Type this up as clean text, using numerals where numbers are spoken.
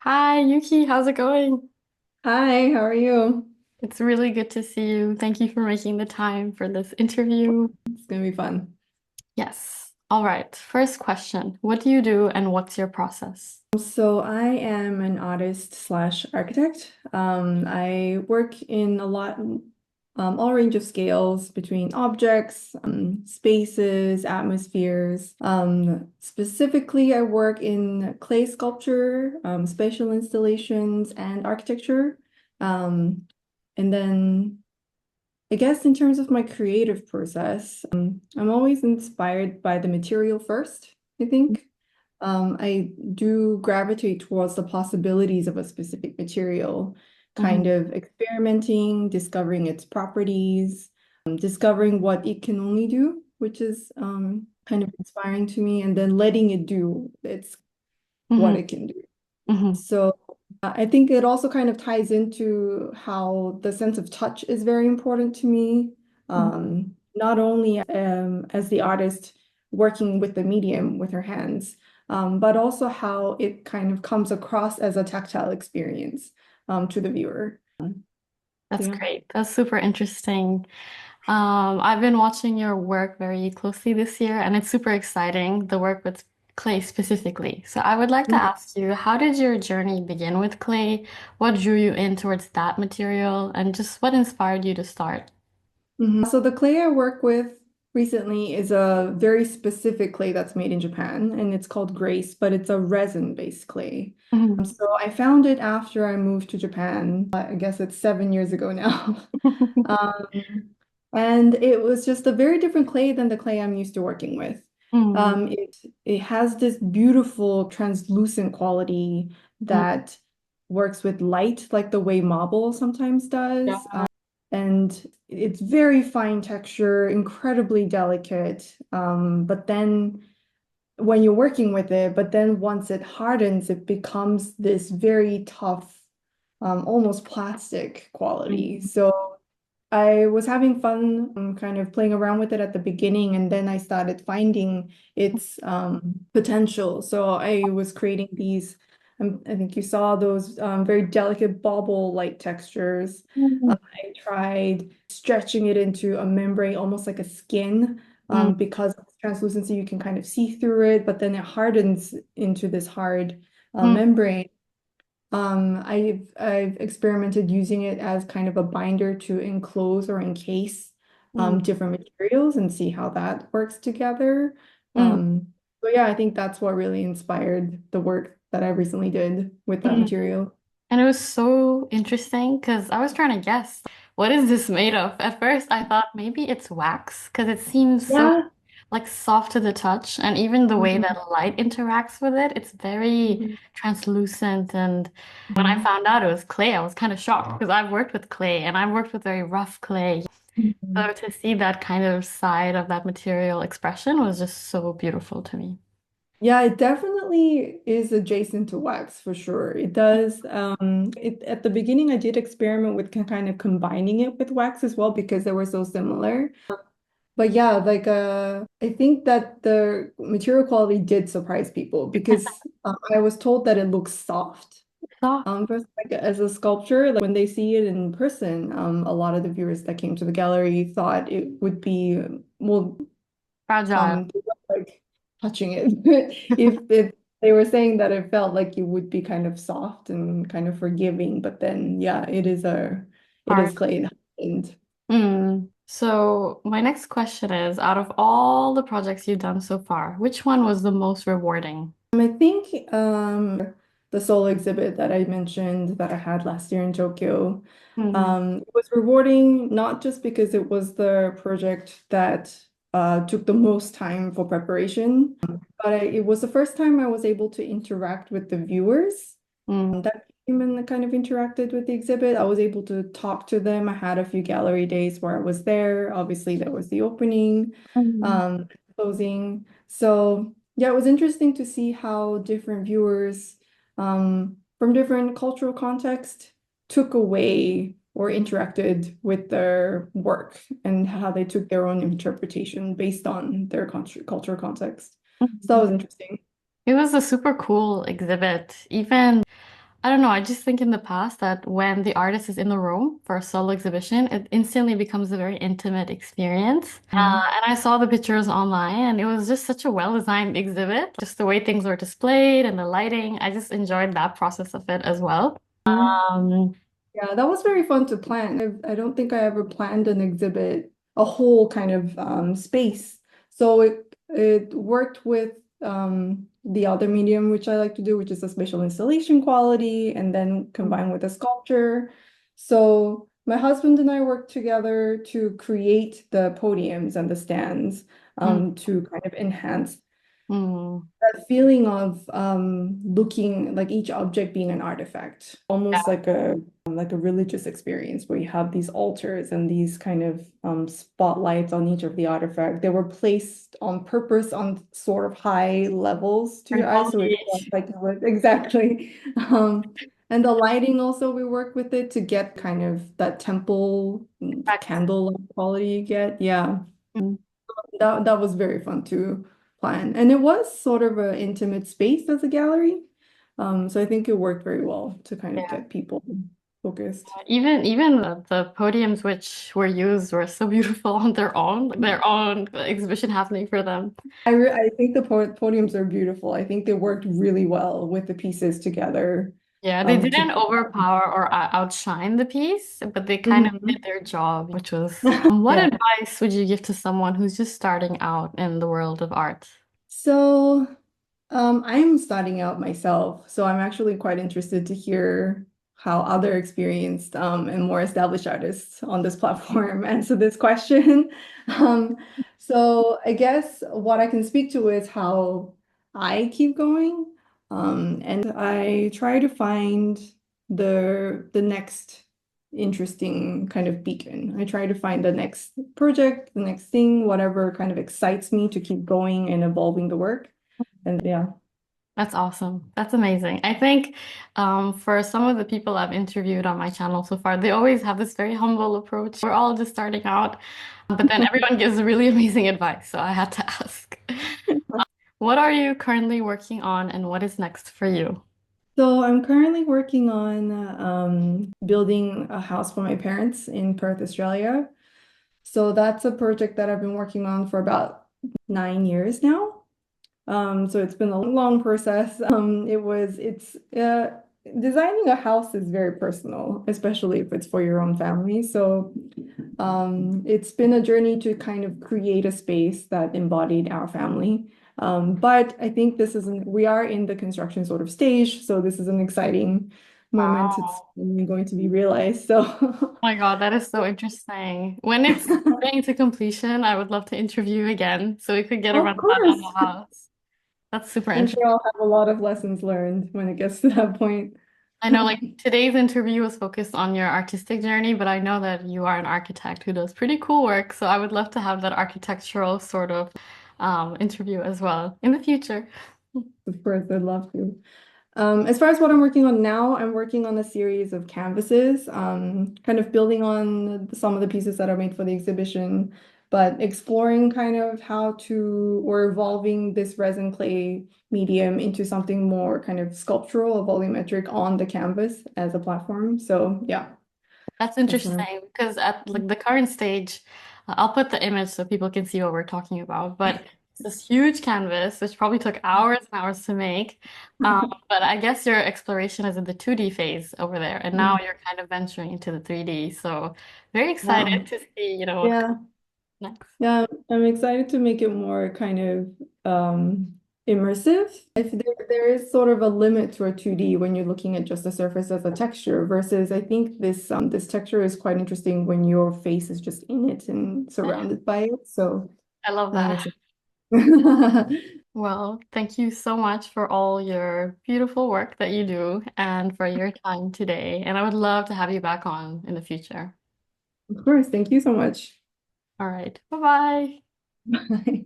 Hi, Yuki. How's it going? Hi, how are you? It's really good to see you. Thank you for making the time for this interview. It's gonna be fun. Yes. All right. First question. What do you do and what's your process? So I am an artist slash architect. I work in all range of scales between objects, spaces, atmospheres. Specifically, I work in clay sculpture, spatial installations, and architecture. And then I guess in terms of my creative process, I'm always inspired by the material first, I think. I do gravitate towards the possibilities of a specific material, kind Mhm. of experimenting, discovering its properties, discovering what it can only do, which is kind of inspiring to me, and then letting it do its what Mhm. it can do. Mhm. So I think it also kind of ties into how the sense of touch is very important to me. Not only as the artist working with the medium with her hands, but also how it kind of comes across as a tactile experience to the viewer. So That's yeah. great. That's super interesting. I've been watching your work very closely this year, and it's super exciting, the work with clay specifically. So I would like to ask you, how did your journey begin with clay? What drew you in towards that material, and just what inspired you to start? So the clay I work with recently is a very specific clay that's made in Japan, and it's called Grace, but it's a resin-based clay. Mhm. So I found it after I moved to Japan. I guess it's 7 years ago now. And it was just a very different clay than the clay I'm used to working with. Mm, It has this beautiful translucent quality mm, that works with light, like the way marble sometimes does. yeah. And it's very fine texture, incredibly delicate. But then when you're working with it, but then once it hardens, it becomes this very tough, almost plastic quality. Mm, So I was having fun kind of playing around with it at the beginning, and then I started finding its potential. So I was creating these, I think you saw those very delicate bauble-like textures. mm, I tried stretching it into a membrane, almost like a skin, mm, because of its translucency, you can kind of see through it, but then it hardens into this hard mm, membrane. I've experimented using it as kind of a binder to enclose or encase mm, different materials and see how that works together. mm, So yeah, I think that's what really inspired the work that I recently did with that mm. material. And it was so interesting because I was trying to guess what is this made of? At first, I thought maybe it's wax because it seems so Yeah. like soft to the touch, and even the way Mhm. that light interacts with it, it's very Mhm. translucent. And when I Mhm. found out it was clay, I was kind of shocked because I've worked with clay and I've worked with very rough clay. Mhm. So to see that kind of side of that material expression was just so beautiful to me. Yeah, it definitely is adjacent to wax for sure. It does. At the beginning, I did experiment with kind of combining it with wax as well because they were so similar. But yeah, like I think that the material quality did surprise people because I was told that it looks soft. Soft, First, like as a sculpture, like when they see it in person, a lot of the viewers that came to the gallery thought it would be well, fragile. they were, like touching it. If they were saying that it felt like it would be kind of soft and kind of forgiving, but then yeah, it is Hard. clay and So my next question is, out of all the projects you've done so far, which one was the most rewarding? I think the solo exhibit that I mentioned that I had last year in Tokyo Mm, it was rewarding not just because it was the project that took the most time for preparation, but it was the first time I was able to interact with the viewers mm, that came and kind of interacted with the exhibit. I was able to talk to them. I had a few gallery days where I was there. Obviously, there was the opening, mm, closing. So yeah, it was interesting to see how different viewers from different cultural context took away or interacted with their work and how they took their own interpretation based on their cultural context. So that mm. was interesting. It was a super cool exhibit. Even I don't know. I just think in the past that when the artist is in the room for a solo exhibition, it instantly becomes a very intimate experience. And I saw the pictures online, and it was just such a well-designed exhibit. Just the way things were displayed and the lighting. I just enjoyed that process of it as well. Mhm. Um, Yeah, that was very fun to plan. I don't think I ever planned an exhibit, a whole kind of space. So it worked with the other medium which I like to do, which is a spatial installation quality, and then combined with a sculpture. So my husband and I worked together to create the podiums and the stands mm, to kind of enhance mm, that feeling of looking like each object being an artifact, almost like a religious experience where you have these altars and these kind of spotlights on each of the artifact. They were placed on purpose on sort of high levels to your eyes, so it felt yeah. like it was exactly. And the lighting also, we work with it to get kind of that temple candle quality you get. Yeah. That was very fun to plan. And it was sort of an intimate space as a gallery. So I think it worked very well to kind of Yeah. get people focused. Even the podiums which were used were so beautiful on their own, like their own exhibition happening for them. I think the podiums are beautiful. I think they worked really well with the pieces together. Yeah, they To didn't overpower or outshine the piece, but they kind of Mhm. did their job, which was, what Yeah. advice would you give to someone who's just starting out in the world of art? So I'm starting out myself, so I'm actually quite interested to hear how other experienced and more established artists on this platform answer this question. Um, so I guess what I can speak to is how I keep going, and I try to find the next interesting kind of beacon. I try to find the next project, the next thing, whatever kind of excites me to keep going and evolving the work. And yeah. That's awesome. That's amazing. I think for some of the people I've interviewed on my channel so far, they always have this very humble approach. We're all just starting out, but then everyone gives really amazing advice, so I had to ask. What are you currently working on and what is next for you? So I'm currently working on building a house for my parents in Perth, Australia. So that's a project that I've been working on for about 9 years now. So it's been a long process. It's designing a house is very personal, especially if it's for your own family. So it's been a journey to kind of create a space that embodied our family. But I think we are in the construction sort of stage, so this is an exciting moment. It's Wow. only going to be realized. So, Oh my God, that is so interesting. When it's getting to completion, I would love to interview you again so we could get a of rundown on the course, house. That's super I'm interesting. sure I'll have a lot of lessons learned when it gets to that point. I know like today's interview was focused on your artistic journey, but I know that you are an architect who does pretty cool work. So I would love to have that architectural sort of interview as well in the future. Of course, I'd love to. As far as what I'm working on now, I'm working on a series of canvases, kind of building on some of the pieces that are made for the exhibition, but exploring kind of how to, or evolving this resin clay medium into something more kind of sculptural or volumetric on the canvas as a platform. So yeah, That's that's what I'm. interesting because at like the current stage, I'll put the image so people can see what we're talking about. But it's this huge canvas, which probably took hours and hours to make. But I guess your exploration is in the 2D phase over there, and now you're kind of venturing into the 3D. So very excited Wow. to see, what comes Yeah. next. Yeah, I'm excited to make it more kind of immersive. If there is sort of a limit to a 2D when you're looking at just the surface as a texture, versus I think this texture is quite interesting when your face is just in it and surrounded by it. So I love I'm that. excited. Well, thank you so much for all your beautiful work that you do and for your time today. And I would love to have you back on in the future. Of course, thank you so much. All right. Bye-bye. Bye.